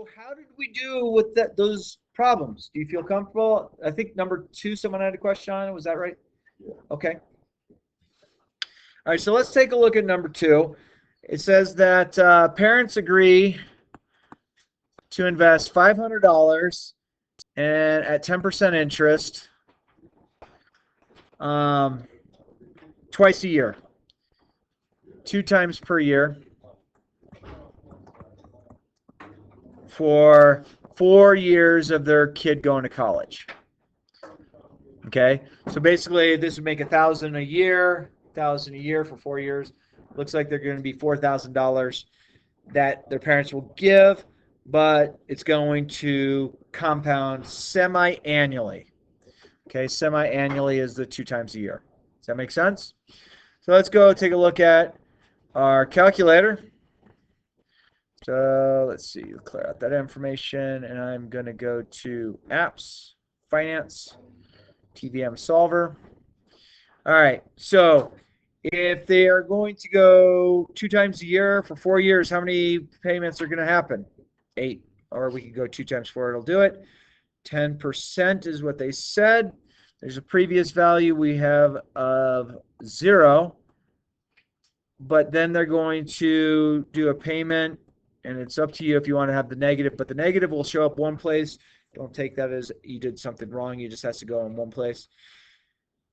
So how did we do with those problems? Do you feel comfortable? I think number 2, someone had a question on it. Was that right? Yeah. Okay. All right, so let's take a look at number 2. It says that parents agree to invest $500 and at 10% interest twice a year, 2 times per year for 4 years of their kid going to college. Okay, so basically this would make $1,000 a year, $1,000 a year for 4 years. Looks like they're going to be $4,000 that their parents will give, but it's going to compound semi-annually. Okay, semi-annually is the 2 times a year. Does that make sense? So let's go take a look at our calculator. So let's see, clear out that information, and I'm going to go to Apps, Finance, TVM Solver. All right, so if they are going to go 2 times a year for 4 years, how many payments are going to happen? 8. Or we could go 2 times 4, it'll do it. 10% is what they said. There's a previous value we have of 0. But then they're going to do a payment, and it's up to you if you want to have the negative. But the negative will show up one place. Don't take that as you did something wrong. You just has to go in one place.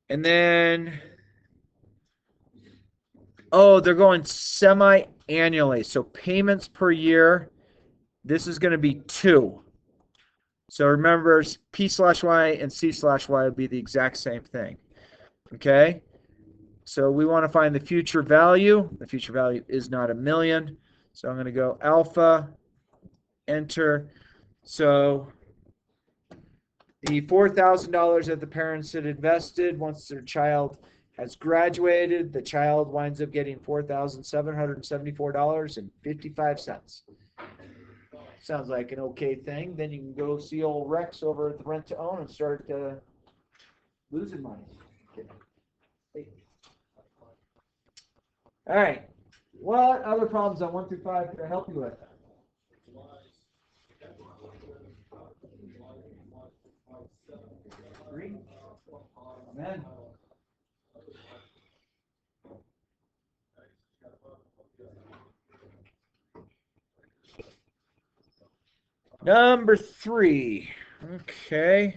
And then, they're going semi-annually. So payments per year, this is going to be 2. So remember, P/Y and C/Y would be the exact same thing. Okay? So we want to find the future value. The future value is not 1,000,000. So I'm going to go alpha, enter. So the $4,000 that the parents had invested, once their child has graduated, the child winds up getting $4,774.55. Sounds like an okay thing. Then you can go see old Rex over at the rent to own and start losing money. Hey. All right. What other problems on 1 through 5 can I help you with? Three. Amen. Number 3. Okay.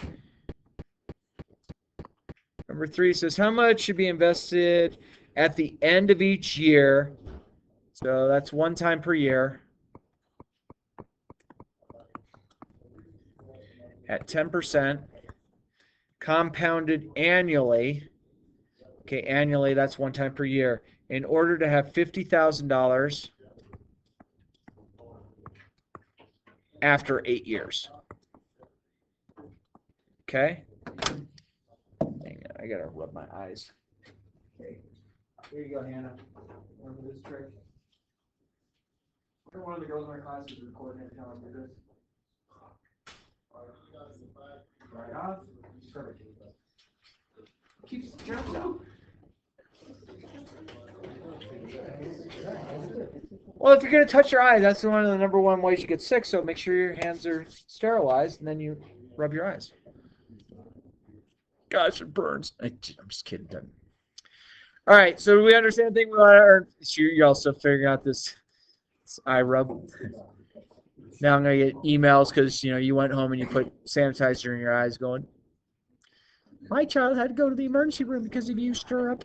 Number 3 says, how much should be invested at the end of each year? So that's 1 time per year at 10%, compounded annually. Okay, annually, that's 1 time per year. In order to have $50,000 after 8 years. Okay? Hang on, I gotta rub my eyes. Okay. Here you go, Hannah. Remember this trick? One of the girls in our class is recording it, telling me this. Right on. Perfect. Keeps the germs out. Well, if you're going to touch your eye, that's one of the number 1 ways you get sick. So make sure your hands are sterilized, and then you rub your eyes. Gosh, it burns. I'm just kidding. All right, so do we understand the thing? You're also figuring out this eye rub. Now I'm going to get emails because, you went home and you put sanitizer in your eyes going, my child had to go to the emergency room because of you stirrup.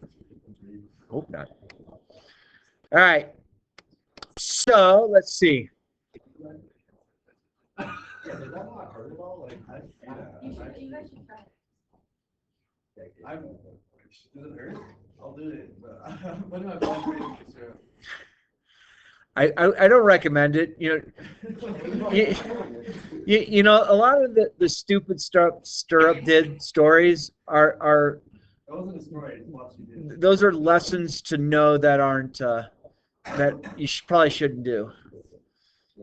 Hope not. All right. So, let's see. I'll do it. When am I going to I don't recommend it. A lot of the stupid stirrup stories are That wasn't a story. those are lessons to know that aren't that you probably shouldn't do.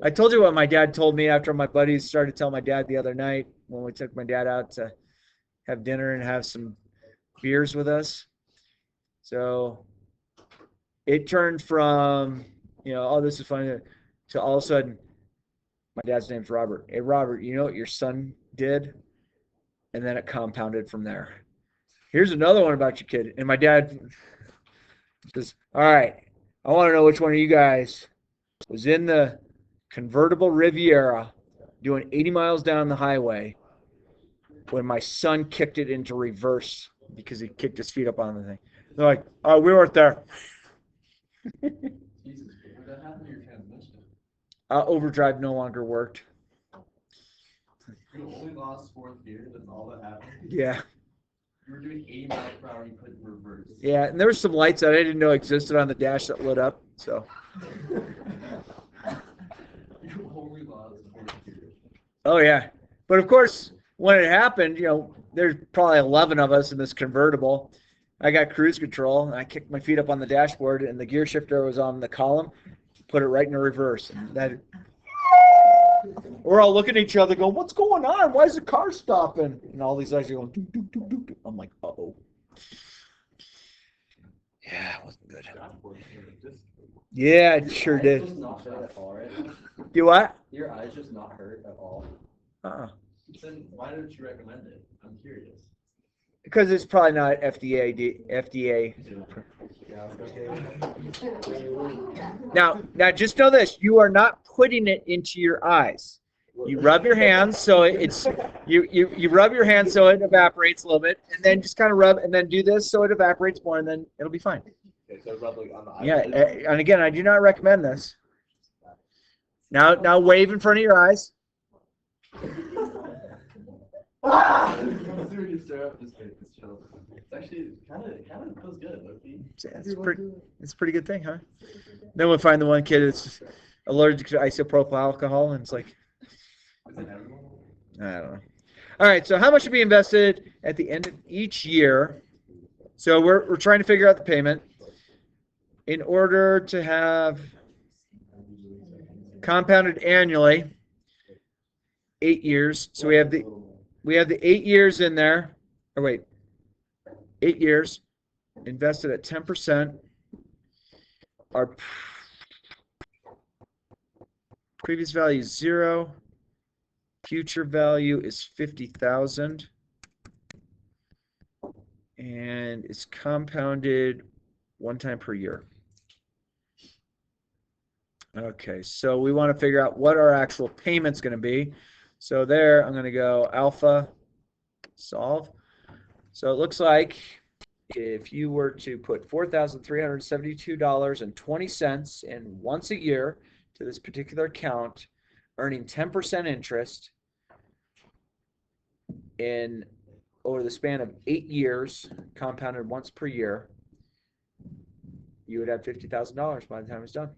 I told you what my dad told me after my buddies started telling my dad the other night when we took my dad out to have dinner and have some beers with us. So it turned from, oh, this is funny, to all of a sudden, My dad's name's Robert. Hey, Robert, you know what your son did? And then it compounded from there. Here's another one about your kid. And my dad says, all right, I want to know which one of you guys was in the convertible Riviera doing 80 miles down the highway when my son kicked it into reverse because he kicked his feet up on the thing. They're like, oh, we weren't there. Jesus, what that happened to your transmission? Overdrive no longer worked. You only lost fourth gear, that's all that happened? Yeah. You were doing 80 miles per hour, you couldn't reverse. Yeah, and there were some lights that I didn't know existed on the dash that lit up. So. You only lost fourth gear. Oh yeah, but of course, when it happened, there's probably 11 of us in this convertible. I got cruise control, and I kicked my feet up on the dashboard, and the gear shifter was on the column. Put it right in the reverse, and that. We're all looking at each other, going, "What's going on? Why is the car stopping?" And all these lights are going. Doop, doop, doop, doop. I'm like, "Uh-oh." Yeah, it wasn't good. Yeah, it sure did. Just not hurt at all, right? You what? Your eyes just not hurt at all. Then why don't you recommend it? I'm curious. Because it's probably not FDA. Now, just know this: you are not putting it into your eyes. You rub your hands so you rub your hands so it evaporates a little bit, and then just kind of rub, and then do this so it evaporates more, and then it'll be fine. Okay, so rub like on the Yeah, eyelids. and again, I do not recommend this. Now wave in front of your eyes. It's actually kind of feels good, low-key. It's a pretty good thing, huh? Then we'll find the one kid that's allergic to isopropyl alcohol, and it's like, Is it everyone? I don't know. All right, so how much should be invested at the end of each year? So we're trying to figure out the payment in order to have compounded annually 8 years. So we have the 8 years in there. Or wait, 8 years invested at 10%. Our previous value is 0. Future value is 50,000. And it's compounded one time per year. Okay, so we want to figure out what our actual payment's going to be. So there, I'm going to go alpha solve. So it looks like if you were to put $4,372.20 in once a year to this particular account, earning 10% interest in over the span of 8 years, compounded once per year, you would have $50,000 by the time it's done.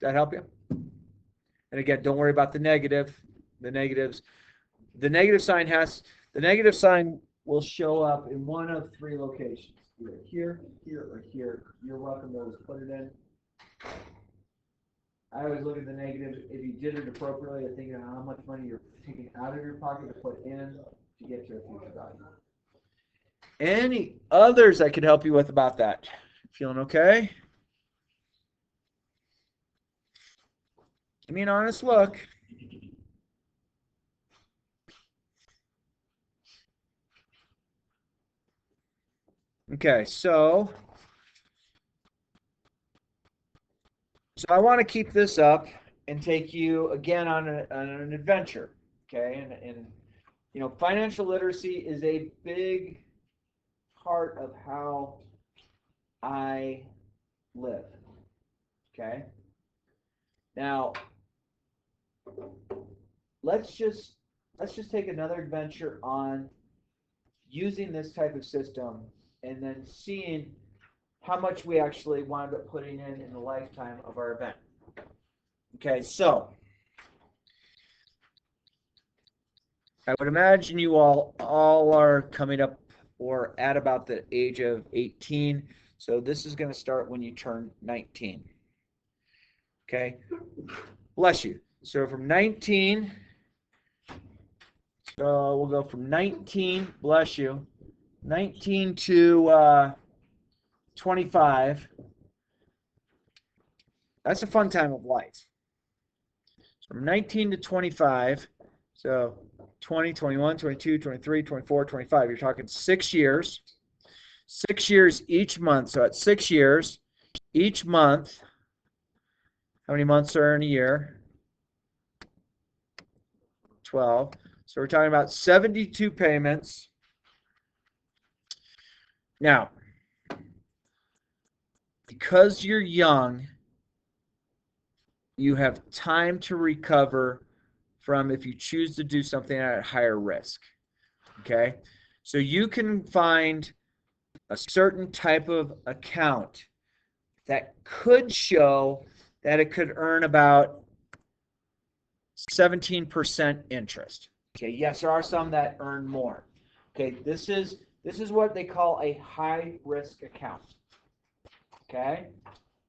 That help you? And again, don't worry about the negative. The negative sign will show up in one of 3 locations. Either here, here, or here. You're welcome to just put it in. I always look at the negative. If you did it appropriately, I think how much money you're taking out of your pocket to put in to get to a future value. Any others I could help you with about that? Feeling okay? Give me an honest look. Okay, so I want to keep this up and take you again on an adventure. Okay, and financial literacy is a big part of how I live. Okay. Now, let's just take another adventure on using this type of system and then seeing how much we actually wound up putting in the lifetime of our event. Okay, so I would imagine you all are coming up or at about the age of 18. So this is going to start when you turn 19. Okay, bless you. So from 19, so we'll go from 19, bless you, 19 to 25. That's a fun time of life. from 19 to 25, so 20, 21, 22, 23, 24, 25, you're talking 6 years. 6 years each month. So at 6 years, each month, how many months are in a year? 12. So we're talking about 72 payments. Now, because you're young, you have time to recover from if you choose to do something at higher risk. Okay? So you can find a certain type of account that could show that it could earn about 17% interest. Okay, yes, there are some that earn more. Okay, this is what they call a high risk account. Okay,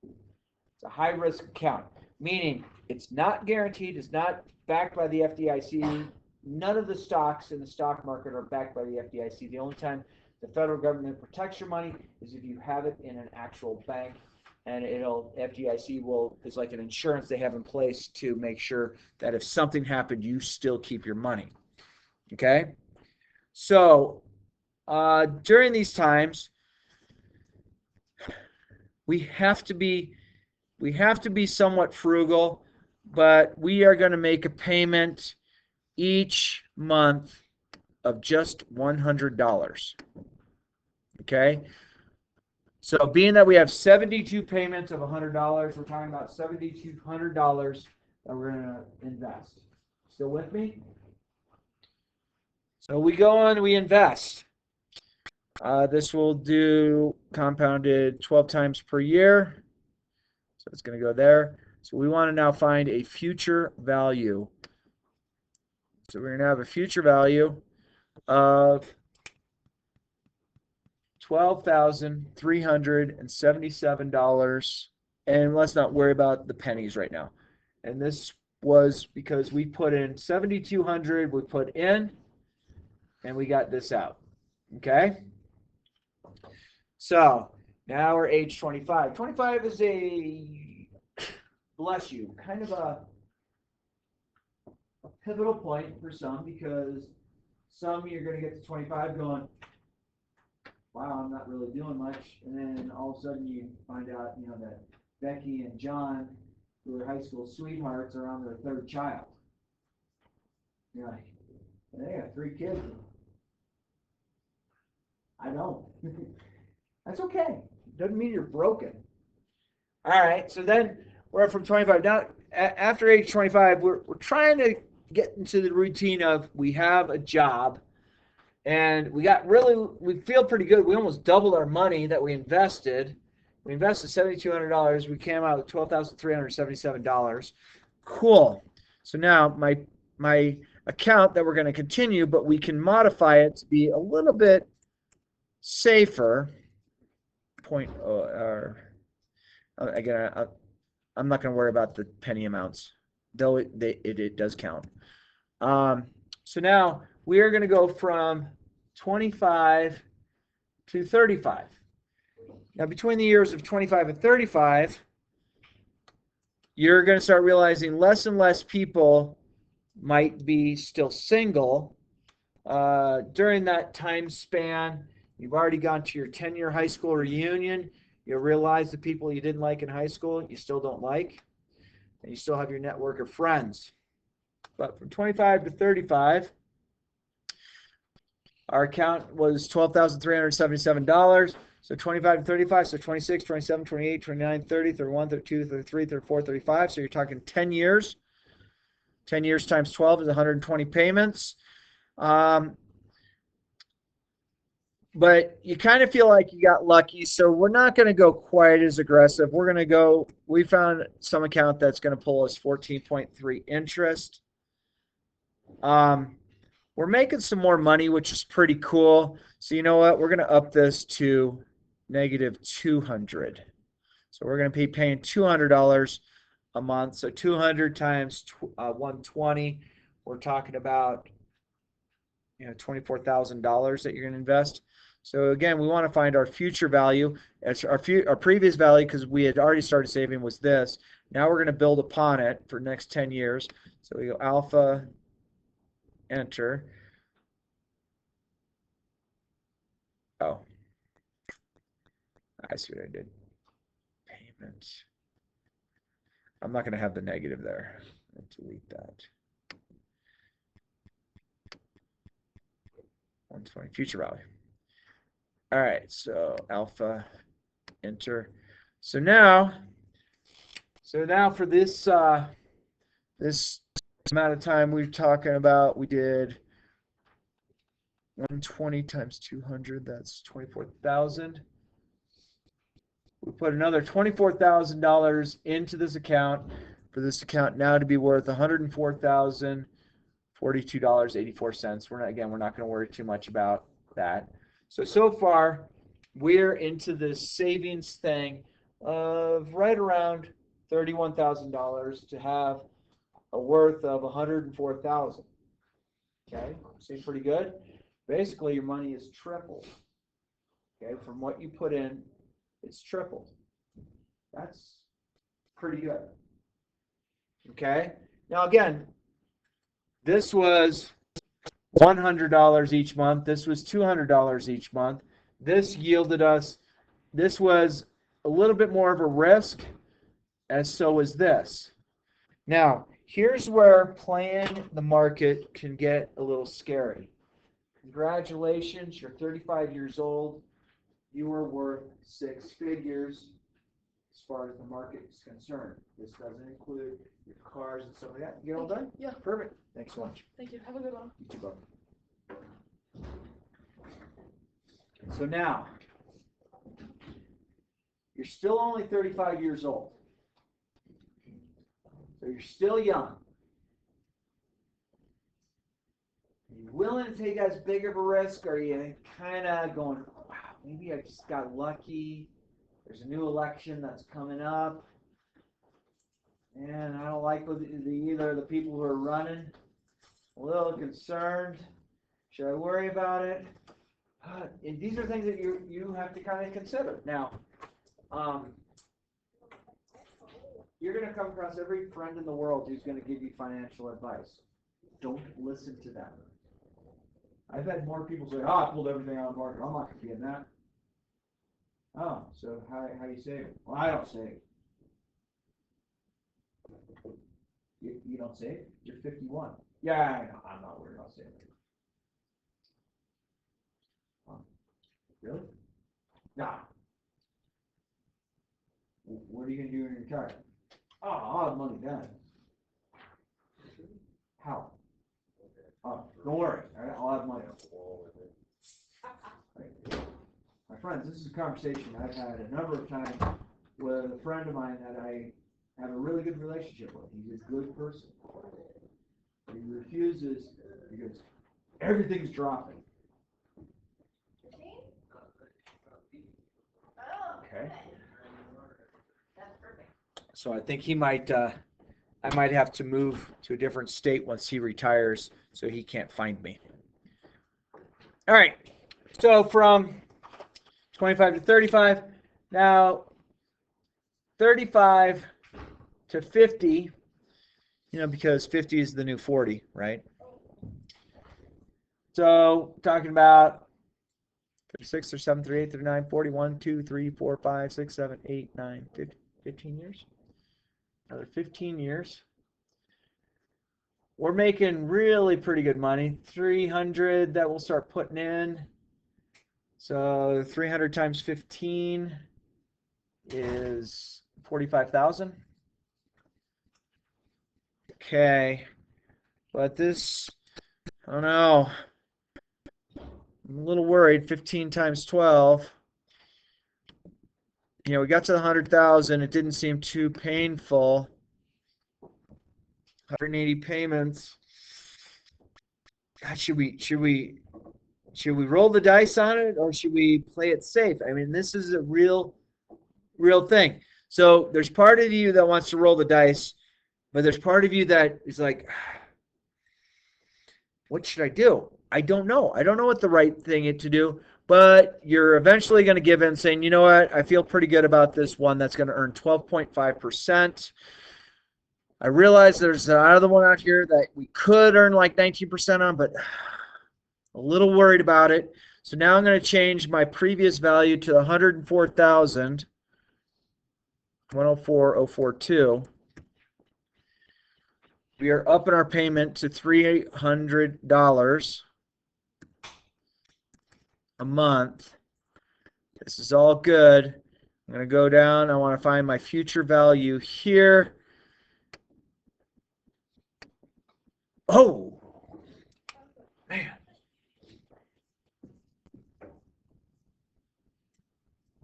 it's a high risk account, meaning it's not guaranteed, it's not backed by the FDIC. None of the stocks in the stock market are backed by the FDIC. The only time the federal government protects your money is if you have it in an actual bank, and FDIC is like an insurance they have in place to make sure that if something happened, you still keep your money. Okay, so during these times, we have to be somewhat frugal, but we are going to make a payment each month of just $100. Okay, so being that we have 72 payments of $100, we're talking about $7,200 that we're going to invest. Still with me? So we go on, we invest. This will do compounded 12 times per year. So it's going to go there. So we want to now find a future value. So we're going to have a future value of $12,377. And let's not worry about the pennies right now. And this was because we put in 7,200, we put in, and we got this out. Okay? So now we're age 25. 25 is bless you, kind of a pivotal point for some, because some you're going to get to 25 going, wow, I'm not really doing much. And then all of a sudden you find out, that Becky and John, who are high school sweethearts, are on their third child. You're like, they have 3 kids. I don't. That's okay. Doesn't mean you're broken. All right. So then we're up from 25. Now, after age 25, we're trying to get into the routine of we have a job, and we feel pretty good. We almost doubled our money that we invested. We invested $7,200. We came out with $12,377. Cool. So now my account that we're going to continue, but we can modify it to be a little bit safer. Again, I'm not going to worry about the penny amounts, though it does count. So now we are going to go from 25 to 35. Now, between the years of 25 and 35, you're going to start realizing less and less people might be still single. During that time span, you've already gone to your 10-year high school reunion. You'll realize the people you didn't like in high school, you still don't like. And you still have your network of friends. But from 25 to 35, our account was $12,377. So 25 to 35, so 26, 27, 28, 29, 30, 31, 32, 33, 34, 35. So you're talking 10 years. 10 years times 12 is 120 payments. But you kind of feel like you got lucky, so we're not going to go quite as aggressive. We found some account that's going to pull us 14.3 interest. We're making some more money, which is pretty cool. So you know what? We're going to up this to negative 200. So we're going to be paying $200 a month. So 200 times 120, we're talking about $24,000 that you're going to invest. So again, we want to find our future value. It's our previous value, because we had already started saving, was this. Now we're going to build upon it for the next 10 years. So we go alpha, enter. Oh, I see what I did. Payment. I'm not going to have the negative there. Let's delete that. 120 future value. All right, so alpha, enter. So now for this this amount of time we're talking about, we did 120 times 200. That's 24,000. We put another $24,000 into this account for this account now to be worth $104,042.84. We're not going to worry too much about that. So far, we're into this savings thing of right around $31,000 to have a worth of $104,000. Okay, seems pretty good. Basically, your money is tripled. Okay, from what you put in, it's tripled. That's pretty good. Okay, now again, this was $100 each month. This was $200 each month. This yielded us, this was a little bit more of a risk, as so is this. Now, here's where playing the market can get a little scary. Congratulations, you're 35 years old. You are worth 6 figures as far as the market is concerned. This doesn't include your cars and stuff like that. You get all done? Yeah. Perfect. Thanks so much. Thank you. Have a good one. You too, bud. So now, you're still only 35 years old. So you're still young. Are you willing to take as big of a risk, or are you kind of going, wow, maybe I just got lucky. There's a new election that's coming up, and I don't like either of the people who are running. A little concerned. Should I worry about it? And these are things that you have to kind of consider. Now, you're going to come across every friend in the world who's going to give you financial advice. Don't listen to them. I've had more people say, I pulled everything out of the market. I'm not going to be in that. Oh, so how you save it? Well, I don't save. You don't save? You're 51. Yeah, I know. I'm not worried about saving. Really? Nah. What are you going to do when you're retired? Oh, I'll have money then. How? Oh, don't worry. All right, I'll have money. My friends, this is a conversation I've had a number of times with a friend of mine that I have a really good relationship with. He's a good person. He refuses because everything's dropping. Okay. So I think he might, I might have to move to a different state once he retires so he can't find me. All right. So from 25 to 35, now 35 to 50, because 50 is the new 40, right? So talking about 36 or 7 through 8 through 9, 41, 2, 3, 4, 5, 6, 7, 8, 9, 15 years. Another 15 years. We're making really pretty good money. 300 that we'll start putting in. So 300 times 15 is 45,000. Okay. But this, I don't know. I'm a little worried. 15 times 12. We got to the 100,000. It didn't seem too painful. 180 payments. God, should we roll the dice on it, or should we play it safe? I mean, this is a real thing. So there's part of you that wants to roll the dice, but there's part of you that is like, what should I do? I don't know. I don't know what the right thing to do, but you're eventually going to give in saying, you know what, I feel pretty good about this one that's going to earn 12.5%. I realize there's another one out here that we could earn like 19% on, but a little worried about it. So now I'm going to change my previous value to 104,000, 104,042. We are upping our payment to $300 a month. This is all good. I'm going to go down. I want to find my future value here. Oh, man.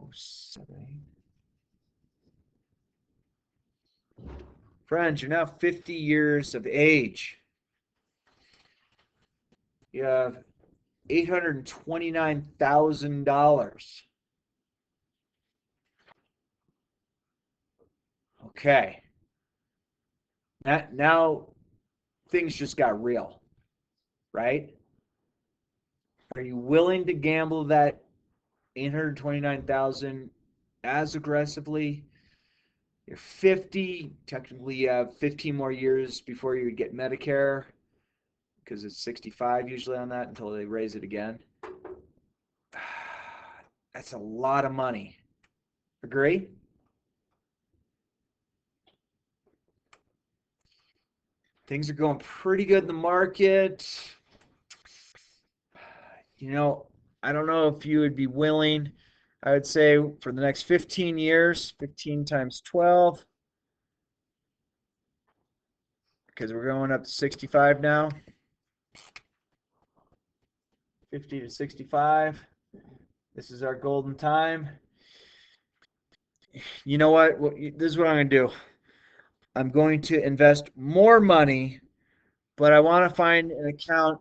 Oh, 7. Friends, you're now 50 years of age. You have $829,000. Okay. Now things just got real, right? Are you willing to gamble that 829,000 as aggressively? You're 50. Technically, you have 15 more years before you would get Medicare because it's 65 usually on that until they raise it again. That's a lot of money. Agree? Things are going pretty good in the market. You know, I don't know if you would be willing. I would say for the next 15 years, 15 times 12, because we're going up to 65 now. 50 to 65. This is our golden time. You know what? This is what I'm going to do. I'm going to invest more money, but I want to find an account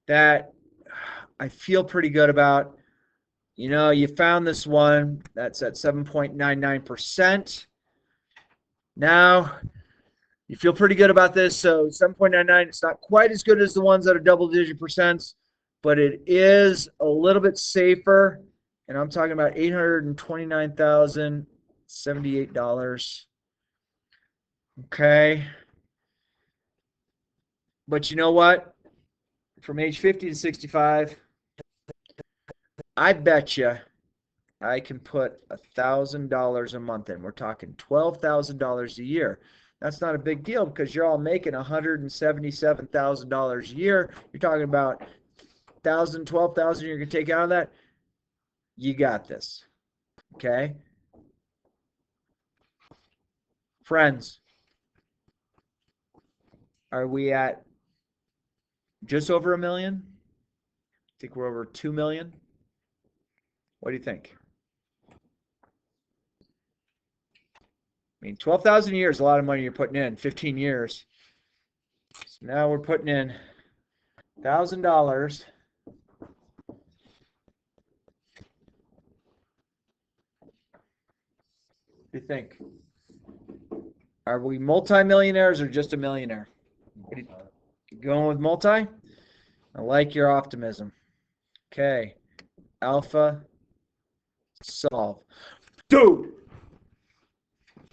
that I feel pretty good about. You know, you found this one that's at 7.99%. Now, you feel pretty good about this. So 7.99, it's not quite as good as the ones that are double-digit percents, but it is a little bit safer. And I'm talking about $829,078. Okay. But you know what? From age 50 to 65, I bet you I can put $1,000 a month in. We're talking $12,000 a year. That's not a big deal because you're all making $177,000 a year. You're talking about 1,000, 12,000 you're going to take out of that. You got this. Okay? Friends, are we at just over 1 million? I think we're over 2 million. What do you think? I mean, 12,000 a year is a lot of money you're putting in, 15 years. So now we're putting in $1,000. What do you think? Are we multimillionaires or just a millionaire? Going with multi? I like your optimism. Okay. Alpha, solve. Dude!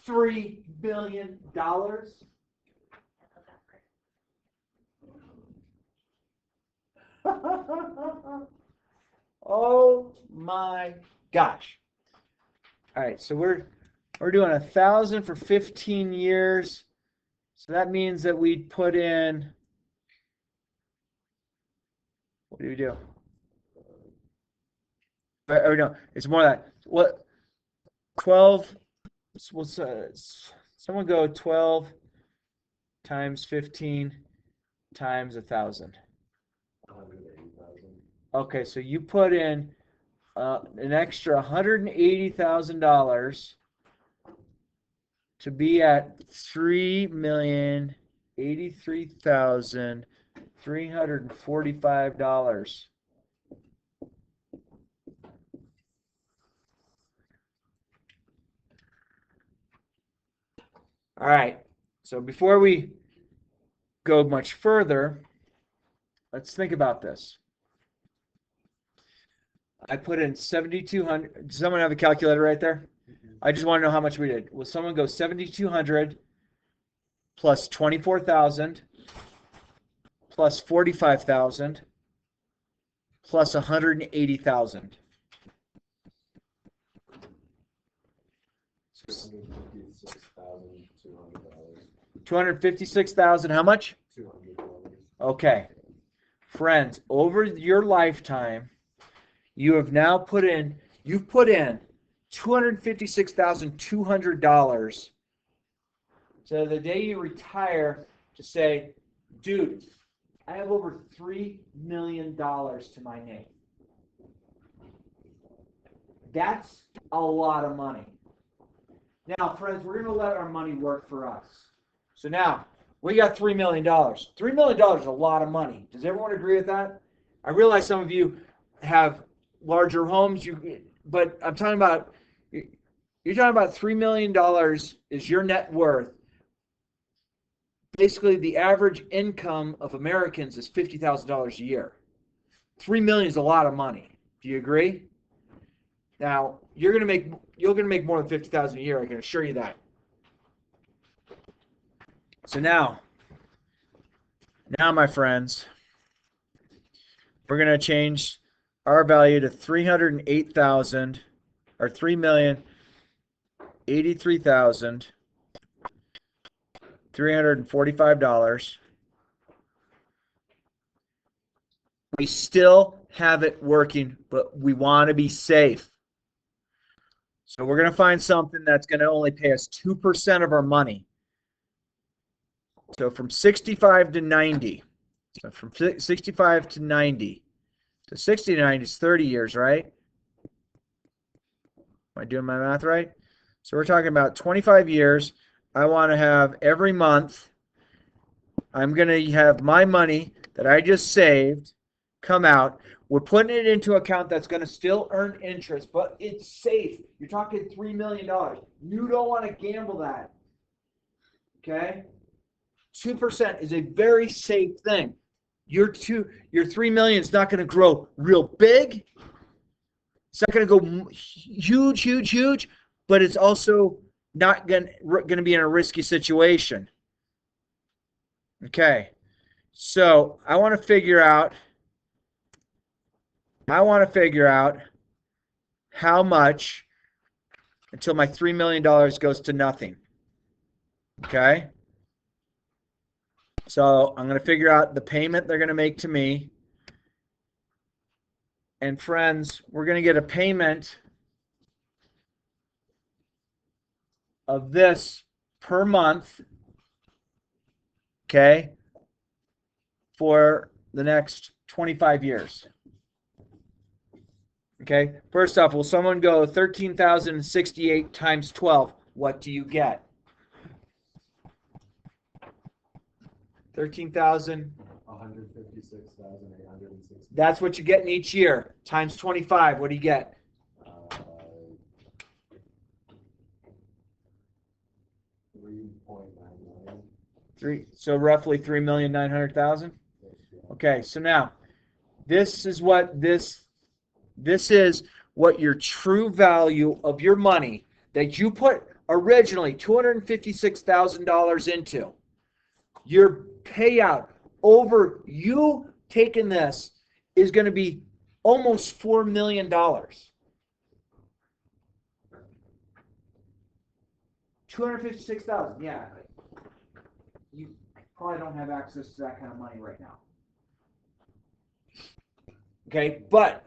$3 billion? Oh my gosh. All right, so we're doing 1,000 for 15 years. So that means that we'd put in, what do we do? Or no, it's more than that. What, 12, what's someone go 12 times 15 times 1,000. 180,000. Okay, so you put in an extra $180,000 to be at $3,083,345. All right. So before we go much further, let's think about this. I put in 7,200. Does someone have a calculator right there? I just want to know how much we did. Will someone go 7,200 plus 24,000 plus 45,000 plus 180,000? $256,200. 256,000. How much? $200. Okay. Friends, over your lifetime, you've put in $256,200. So the day you retire to say, dude, I have over $3 million to my name. That's a lot of money. Now, friends, we're going to let our money work for us. So now, we got $3 million. $3 million is a lot of money. Does everyone agree with that? I realize some of you have larger homes, but I'm talking about, you're talking about $3 million is your net worth. Basically, the average income of Americans is $50,000 a year. $3 million is a lot of money. Do you agree? Now, you're going to make more than $50,000 a year. I can assure you that. So now, my friends, we're going to change our value to 308,000 or 3,083,345. We still have it working, but we want to be safe. So we're going to find something that's going to only pay us 2% of our money. So from 65 to 90. So from 65 to 90. So 60 to 90 is 30 years, right? Am I doing my math right? So we're talking about 25 years. I want to have every month, I'm going to have my money that I just saved come out. We're putting it into an account that's going to still earn interest, but it's safe. You're talking $3 million. You don't want to gamble that. Okay? 2% is a very safe thing. Your $3 million is not going to grow real big. It's not going to go huge, but it's also not going to be in a risky situation. Okay. So I want to figure out how much until my $3 million goes to nothing. Okay. So I'm going to figure out the payment they're going to make to me. And friends, we're going to get a payment of this per month, okay, for the next 25 years. Okay, first off, will someone go 13,068 times 12? What do you get? 13,000. 156,860. That's what you're getting each year. Times 25, what do you get? 3.9 million. So roughly 3,900,000. Okay, so now this is what your true value of your money that you put originally $256,000 into. Your payout over you taking this is going to be almost $4 million. 256,000, yeah. You probably don't have access to that kind of money right now. Okay, but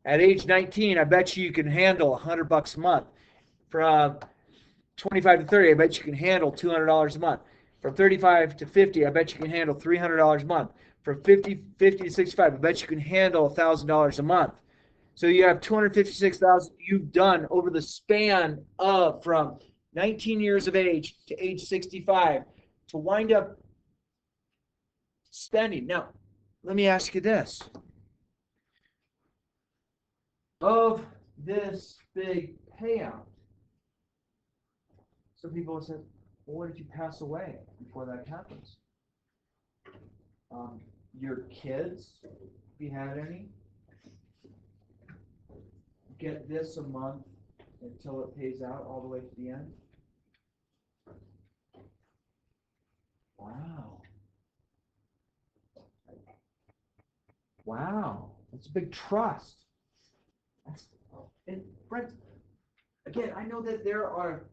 at age 19, I bet you can handle $100 a month. From 25 to 30, I bet you can handle $200 a month. From 35 to 50, I bet you can handle $300 a month. From 50 to 65, I bet you can handle $1,000 a month. So you have 256,000 you've done over the span of from 19 years of age to age 65 to wind up spending. Now, let me ask you this. Of this big payout, some people have said, well, what if you pass away before that happens? Your kids, if you had any, get this a month until it pays out all the way to the end. Wow. Wow. That's a big trust. And Brent, again, I know that there are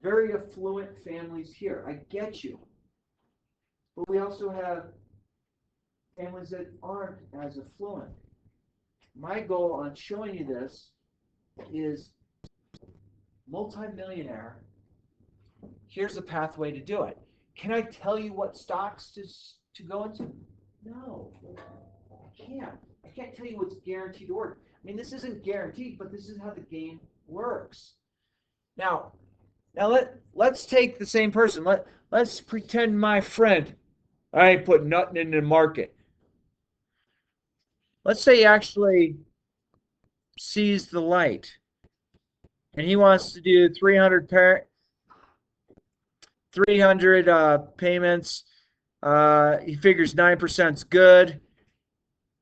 very affluent families here. I get you. But we also have families that aren't as affluent. My goal on showing you this is multimillionaire. Here's a pathway to do it. Can I tell you what stocks to go into? No, I can't. I can't tell you what's guaranteed to work. I mean, this isn't guaranteed, but this is how the game works. Now let's take the same person. Let's pretend my friend. I ain't put nothing in the market. Let's say he actually sees the light, and he wants to do 300 payments. He figures 9% is good.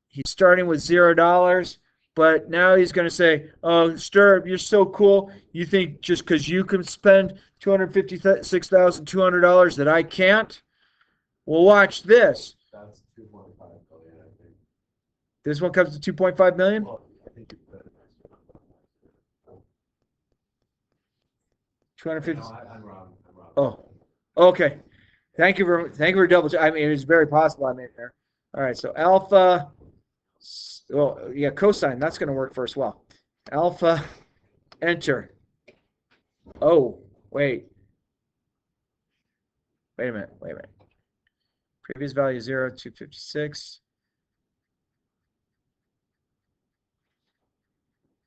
He's starting with $0, but now he's going to say, "Oh, Sturb, you're so cool. You think just because you can spend $256,200 that I can't? Well, watch this. That's 2.5 billion, I think. This one comes to 2.5 million. Well, I think it's better. 250. No, I'm wrong. Oh, okay. Thank you for double check. I mean, it's very possible I made there. All right, so alpha. Well, yeah, cosine. That's going to work for us well. Alpha. Enter. Oh, wait. Wait a minute. Previous value 0, 256.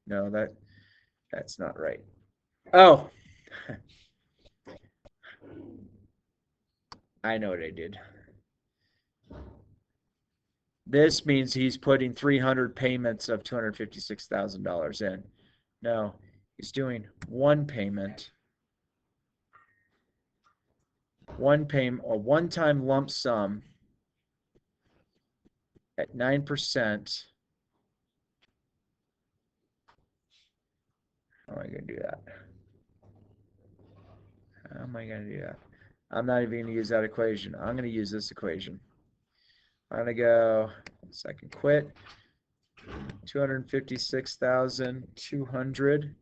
No, that's not right. Oh. I know what I did. This means he's putting 300 payments of $256,000 in. No, he's doing one payment. One payment or one-time lump sum at 9%. How am I going to do that? How am I going to do that? I'm not even going to use that equation. I'm going to use this equation. I'm going to go second quit. 256,200.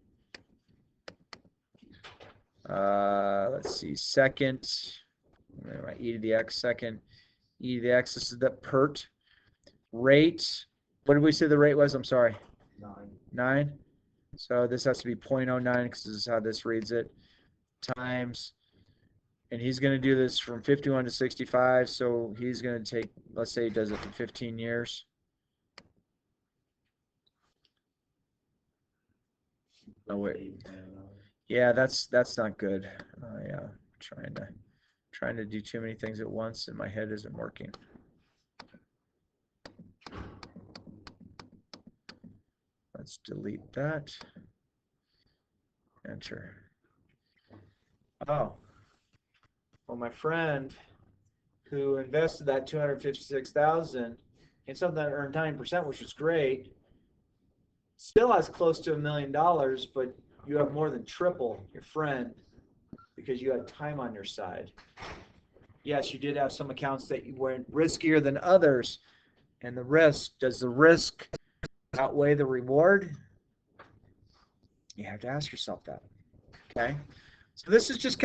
Let's see. Second. My e to the x. Second. E to the x. This is the PERT rate. What did we say the rate was? I'm sorry. 9. So this has to be 0.09 because this is how this reads it. Times. And he's going to do this from 51 to 65. So he's going to take, let's say he does it for 15 years. Oh, wait. Yeah, that's not good. Yeah, trying to do too many things at once and my head isn't working. Let's delete that. Enter. Oh. Well, my friend who invested that 256,000 in something that earned 9%, which was great, still has close to $1 million, but you have more than triple your friend because you had time on your side. Yes, you did have some accounts that you went riskier than others, and does the risk outweigh the reward? You have to ask yourself that. Okay, so this is just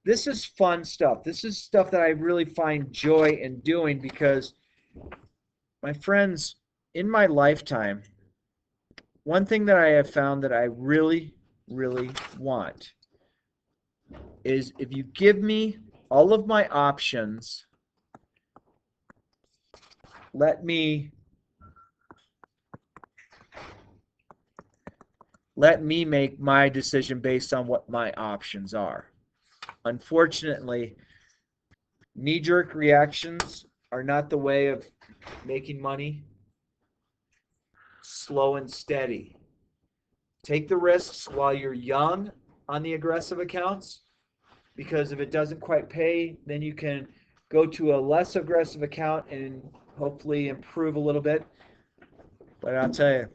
this is fun stuff. This is stuff that I really find joy in doing because, my friends, in my lifetime, one thing that I have found that I really, really want is if you give me all of my options, let me make my decision based on what my options are. Unfortunately, knee-jerk reactions are not the way of making money. Slow and steady. Take the risks while you're young on the aggressive accounts, because if it doesn't quite pay, then you can go to a less aggressive account and hopefully improve a little bit. But I'll tell you,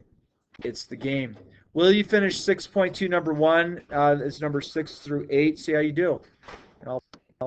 it's the game. Will you finish 6.2 number one? It's number 6 through 8. See how you do.